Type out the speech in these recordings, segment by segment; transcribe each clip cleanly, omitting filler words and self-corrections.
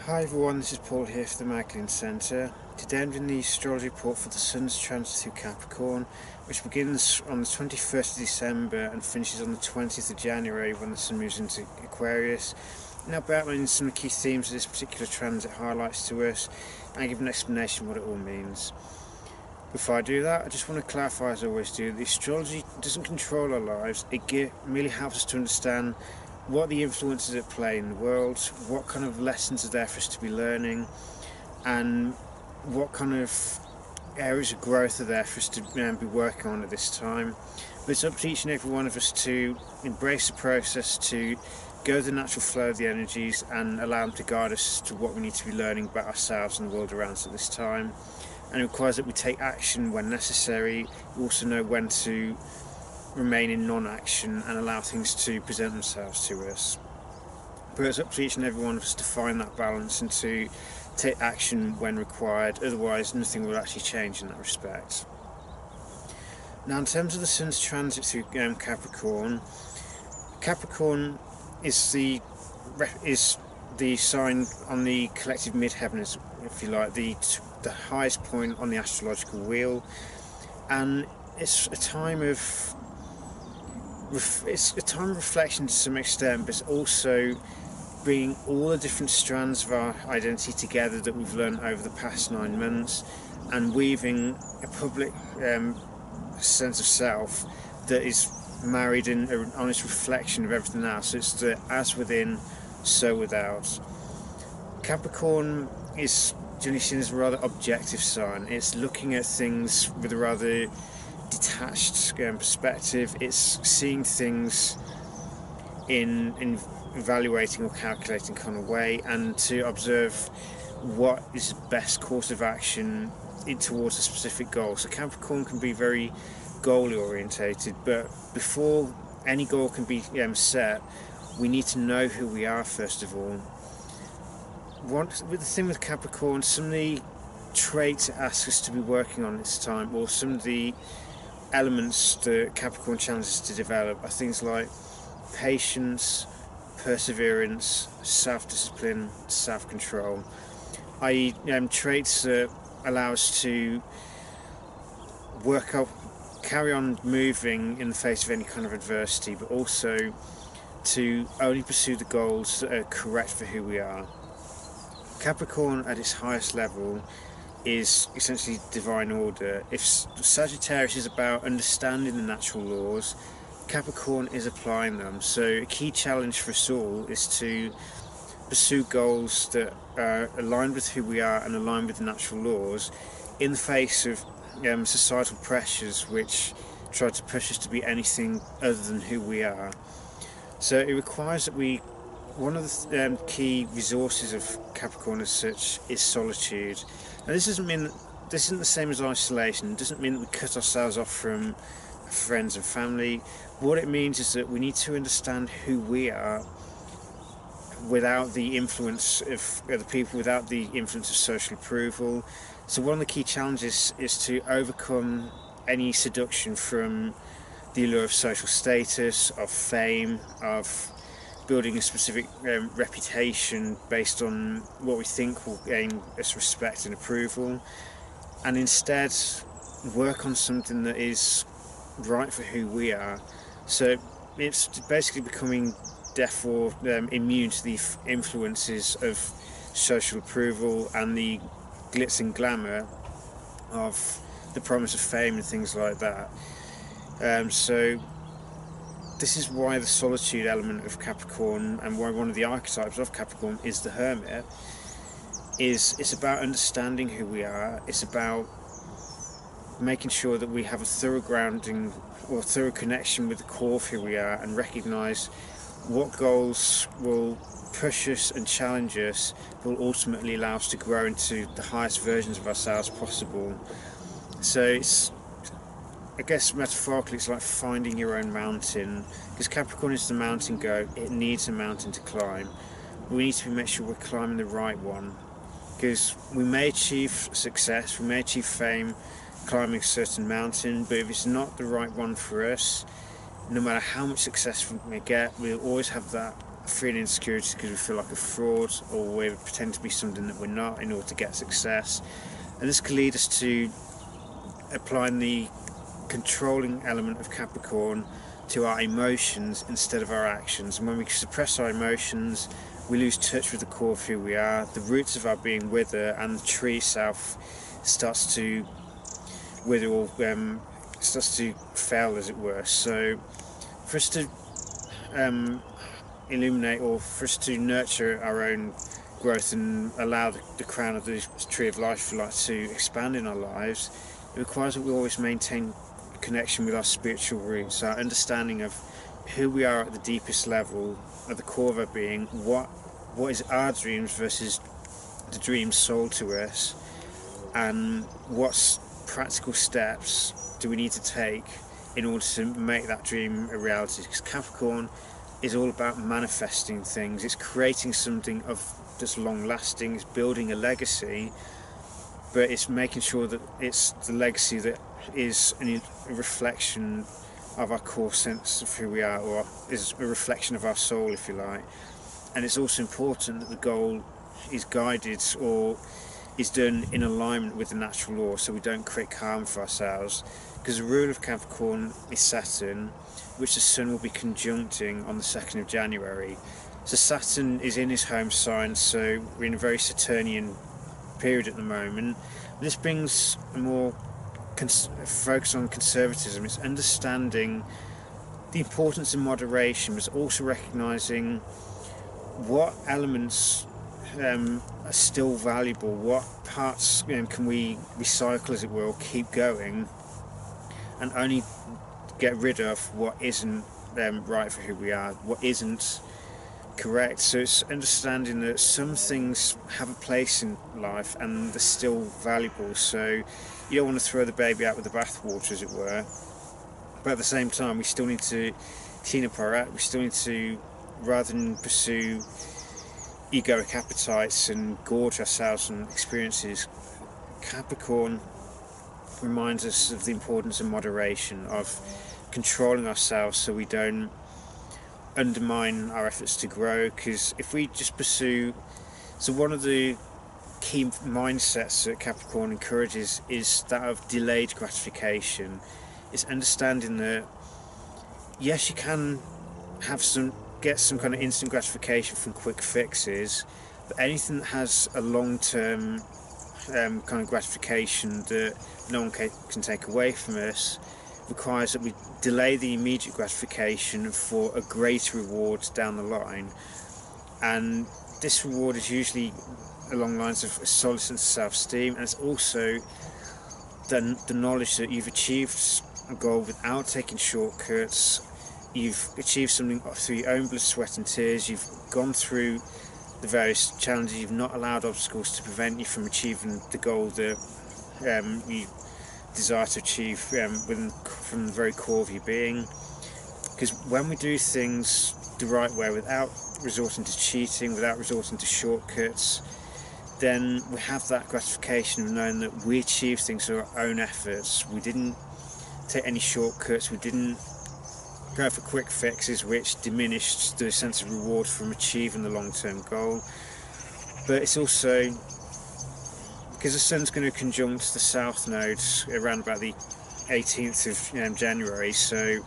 Hi everyone, this is Paul here for the Magdalene Centre. Today I'm doing the astrology report for the Sun's transit through Capricorn, which begins on the 21st of December and finishes on the 20th of January when the Sun moves into Aquarius. Now, I'll be outlining some of the key themes that this particular transit highlights to us and give an explanation of what it all means. Before I do that, I just want to clarify, as I always do, the astrology doesn't control our lives. It merely helps us to understand what the influences at play in the world, what kind of lessons are there for us to be learning, and what kind of areas of growth are there for us to be working on at this time. But it's up to each and every one of us to embrace the process, to go with the natural flow of the energies and allow them to guide us to what we need to be learning about ourselves and the world around us at this time. And it requires that we take action when necessary. We also know when to remain in non-action and allow things to present themselves to us. But it's up to each and every one of us to find that balance and to take action when required, otherwise nothing will actually change in that respect. Now, in terms of the Sun's transit through Capricorn, Capricorn is the sign on the collective midheavens, if you like, the highest point on the astrological wheel, and it's a time of reflection to some extent, but it's also bringing all the different strands of our identity together that we've learned over the past 9 months and weaving a public sense of self that is married in an honest reflection of everything else. It's the as within, so without. Capricorn is generally seen as a rather objective sign. It's looking at things with a rather detached perspective. It's seeing things in evaluating or calculating kind of way, and to observe what is the best course of action towards a specific goal. So Capricorn can be very goal orientated, but before any goal can be set, we need to know who we are first of all. With the thing with Capricorn, some of the traits it asks us to be working on this time, or some of the elements that Capricorn challenges to develop, are things like patience, perseverance, self-discipline, self-control, i.e. traits that allow us to carry on moving in the face of any kind of adversity, but also to only pursue the goals that are correct for who we are. Capricorn at its highest level is essentially divine order. If Sagittarius is about understanding the natural laws, Capricorn is applying them. So a key challenge for us all is to pursue goals that are aligned with who we are and aligned with the natural laws in the face of societal pressures which try to push us to be anything other than who we are. So it requires that one of the key resources of Capricorn as such is solitude. And this isn't the same as isolation. It doesn't mean that we cut ourselves off from friends and family. What it means is that we need to understand who we are without the influence of other people, without the influence of social approval. So one of the key challenges is to overcome any seduction from the allure of social status, of fame, of building a specific reputation based on what we think will gain us respect and approval, and instead work on something that is right for who we are. So it's basically becoming therefore immune to the influences of social approval and the glitz and glamour of the promise of fame and things like that. So this is why the solitude element of Capricorn, and why one of the archetypes of Capricorn is the hermit, it's about understanding who we are. It's about making sure that we have a thorough grounding or thorough connection with the core of who we are, and recognise what goals will push us and challenge us, but will ultimately allow us to grow into the highest versions of ourselves possible. So I guess metaphorically, it's like finding your own mountain, because Capricorn is the mountain goat. It needs a mountain to climb. We need to make sure we're climbing the right one, because we may achieve success, we may achieve fame climbing a certain mountain, but if it's not the right one for us, no matter how much success we may get, we'll always have that feeling insecurity because we feel like a fraud, or we pretend to be something that we're not in order to get success. And this can lead us to applying the controlling element of Capricorn to our emotions instead of our actions. And when we suppress our emotions, we lose touch with the core of who we are, the roots of our being wither, and the tree itself starts to wither, or starts to fail, as it were. So for us to illuminate, or for us to nurture our own growth and allow the crown of the tree of life, if you like, to expand in our lives, it requires that we always maintain connection with our spiritual roots, our understanding of who we are at the deepest level, at the core of our being, what is our dreams versus the dreams sold to us, and what practical steps do we need to take in order to make that dream a reality. Because Capricorn is all about manifesting things. It's creating something that's long lasting, it's building a legacy, but it's making sure that it's the legacy that is a reflection of our core sense of who we are, or is a reflection of our soul, if you like. And it's also important that the goal is guided, or is done in alignment with the natural law, so we don't create harm for ourselves. Because the ruler of Capricorn is Saturn, which the Sun will be conjuncting on the 2nd of January. So Saturn is in his home sign, so we're in a very Saturnian period at the moment. This brings a more focus on conservatism. It's understanding the importance of moderation, but also recognising what elements are still valuable, what parts can we recycle, as it were, or keep going, and only get rid of what isn't right for who we are, what isn't correct. So it's understanding that some things have a place in life and they're still valuable, so you don't want to throw the baby out with the bathwater, as it were, but at the same time we still need to clean up our act. We still need to, rather than pursue egoic appetites and gorge ourselves on experiences, Capricorn reminds us of the importance of moderation, of controlling ourselves so we don't undermine our efforts to grow. Because if we just pursue, so one of the key mindsets that Capricorn encourages is that of delayed gratification. It's understanding that yes, you can get some kind of instant gratification from quick fixes, but anything that has a long-term kind of gratification that no one can take away from us requires that we delay the immediate gratification for a greater reward down the line. And this reward is usually along the lines of a solid sense of self-esteem, and it's also the knowledge that you've achieved a goal without taking shortcuts. You've achieved something through your own blood, sweat and tears. You've gone through the various challenges. You've not allowed obstacles to prevent you from achieving the goal that you desire to achieve from the very core of your being. Because when we do things the right way, without resorting to cheating, without resorting to shortcuts, then we have that gratification of knowing that we achieved things through our own efforts. We didn't take any shortcuts, we didn't go for quick fixes which diminished the sense of reward from achieving the long-term goal. But it's also because the Sun's going to conjunct the South Node around about the 18th of January, so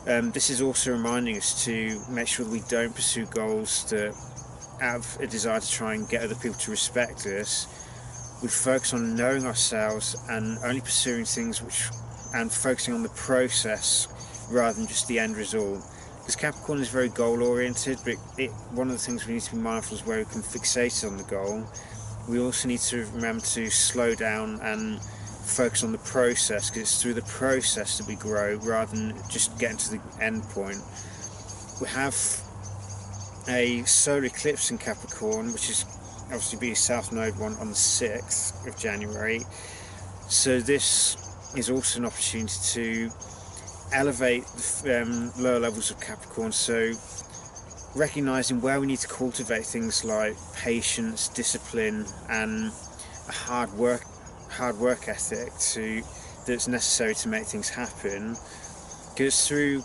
this is also reminding us to make sure that we don't pursue goals that have a desire to try and get other people to respect us. We focus on knowing ourselves and only pursuing things and focusing on the process rather than just the end result. Because Capricorn is very goal oriented, but one of the things we need to be mindful is where we can fixate on the goal. We also need to remember to slow down and focus on the process, because it's through the process that we grow rather than just getting to the end point. We have a solar eclipse in Capricorn, which is obviously be a South Node one on the 6th of January. So this is also an opportunity to elevate the lower levels of Capricorn, so recognising where we need to cultivate things like patience, discipline and a hard work ethic that's necessary to make things happen. Because through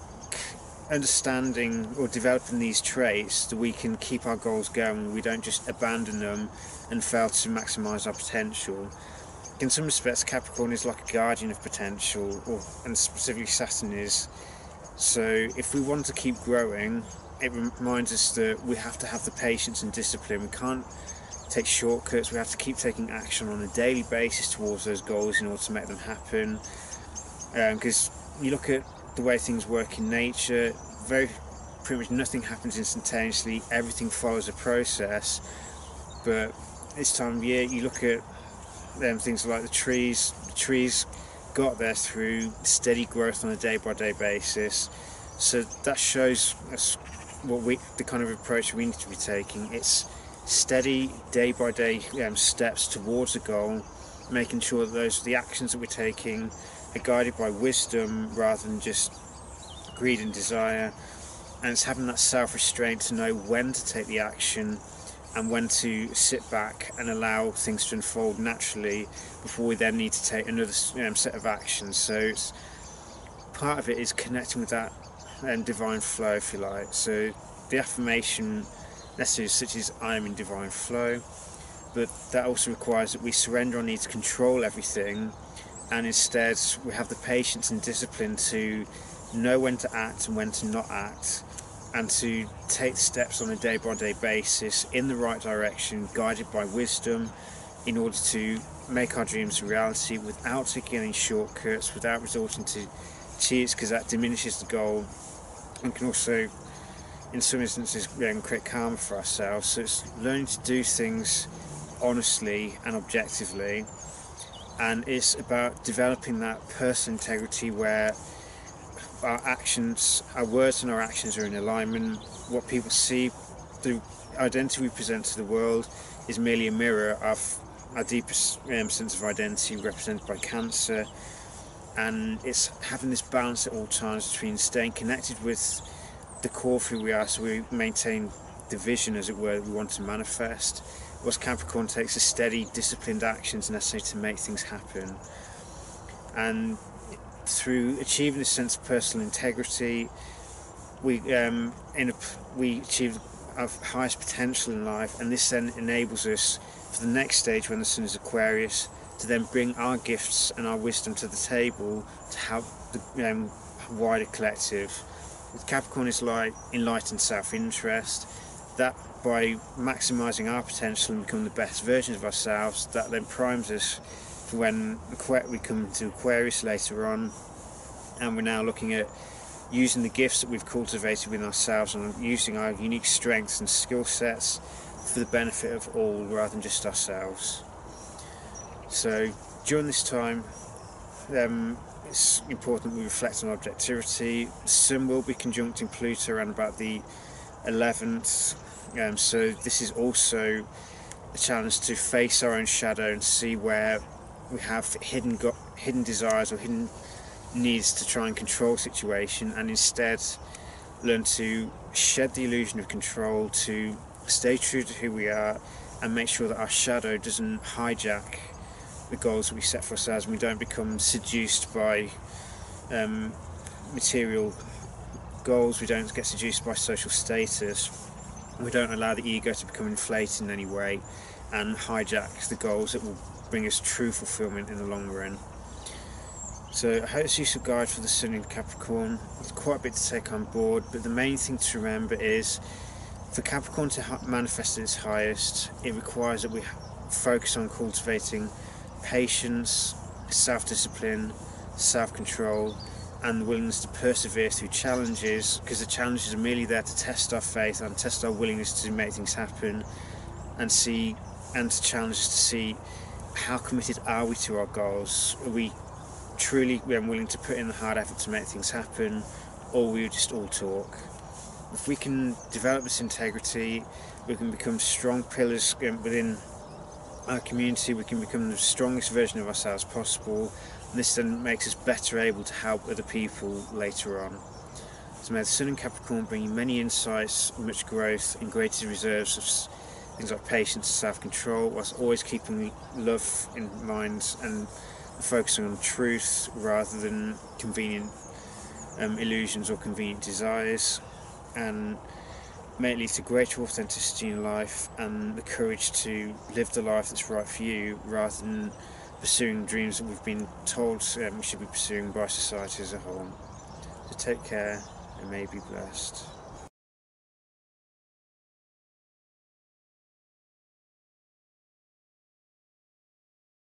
understanding or developing these traits, that we can keep our goals going. We don't just abandon them and fail to maximise our potential. In some respects, Capricorn is like a guardian of potential, and specifically Saturn is. So if we want to keep growing, it reminds us that we have to have the patience and discipline. We can't take shortcuts. We have to keep taking action on a daily basis towards those goals in order to make them happen. Because you look at the way things work in nature, pretty much nothing happens instantaneously. Everything follows a process. But this time of year, you look at things like the trees. The trees got there through steady growth on a day-by-day basis. So that shows us the kind of approach we need to be taking. It's steady day-by-day steps towards a goal, making sure that the actions that we're taking are guided by wisdom rather than just greed and desire. And it's having that self-restraint to know when to take the action and when to sit back and allow things to unfold naturally before we then need to take another set of actions. So part of it is connecting with that divine flow, if you like. So the affirmation messages such as "I am in divine flow," but that also requires that we surrender our need to control everything, and instead we have the patience and discipline to know when to act and when to not act, and to take steps on a day-by-day basis in the right direction, guided by wisdom, in order to make our dreams a reality without taking any shortcuts, without resorting to cheats, because that diminishes the goal and can also, in some instances, create karma for ourselves. So it's learning to do things honestly and objectively, and it's about developing that personal integrity where our actions, our words and our actions are in alignment. What people see, the identity we present to the world, is merely a mirror of our deepest sense of identity, represented by Cancer. And it's having this balance at all times between staying connected with the core of who we are, so we maintain the vision, as it were, we want to manifest, whilst Capricorn takes a steady, disciplined actions necessary to make things happen. And through achieving a sense of personal integrity, we achieve our highest potential in life, and this then enables us for the next stage, when the Sun is Aquarius, to then bring our gifts and our wisdom to the table to help the wider collective. With Capricorn is like enlightened self-interest, that by maximising our potential and becoming the best versions of ourselves, that then primes us for when we come to Aquarius later on, and we're now looking at using the gifts that we've cultivated within ourselves and using our unique strengths and skill sets for the benefit of all rather than just ourselves. So during this time, it's important we reflect on objectivity. The Sun will be conjuncting Pluto around about the 11th, so this is also a challenge to face our own shadow and see where we have hidden desires or hidden needs to try and control situation, and instead learn to shed the illusion of control, to stay true to who we are, and make sure that our shadow doesn't hijack the goals that we set for ourselves, and we don't become seduced by material goals, we don't get seduced by social status, we don't allow the ego to become inflated in any way and hijack the goals that will bring us true fulfillment in the long run. So I hope this useful guide for the Sun in Capricorn. It's quite a bit to take on board, but the main thing to remember is for Capricorn to manifest at its highest, it requires that we focus on cultivating patience, self-discipline, self-control, and the willingness to persevere through challenges, because the challenges are merely there to test our faith and test our willingness to make things happen, and to challenge us to see how committed are we to our goals. Are we truly willing to put in the hard effort to make things happen, or are we just all talk? If we can develop this integrity, we can become strong pillars within our community, we can become the strongest version of ourselves possible, and this then makes us better able to help other people later on. So may the Sun in Capricorn bring you many insights, much growth, and greater reserves of things like patience and self-control, whilst always keeping love in mind and focusing on truth rather than convenient illusions or convenient desires, and may it lead to greater authenticity in life and the courage to live the life that's right for you, rather than pursuing dreams that we've been told we should be pursuing by society as a whole. So take care and may you be blessed.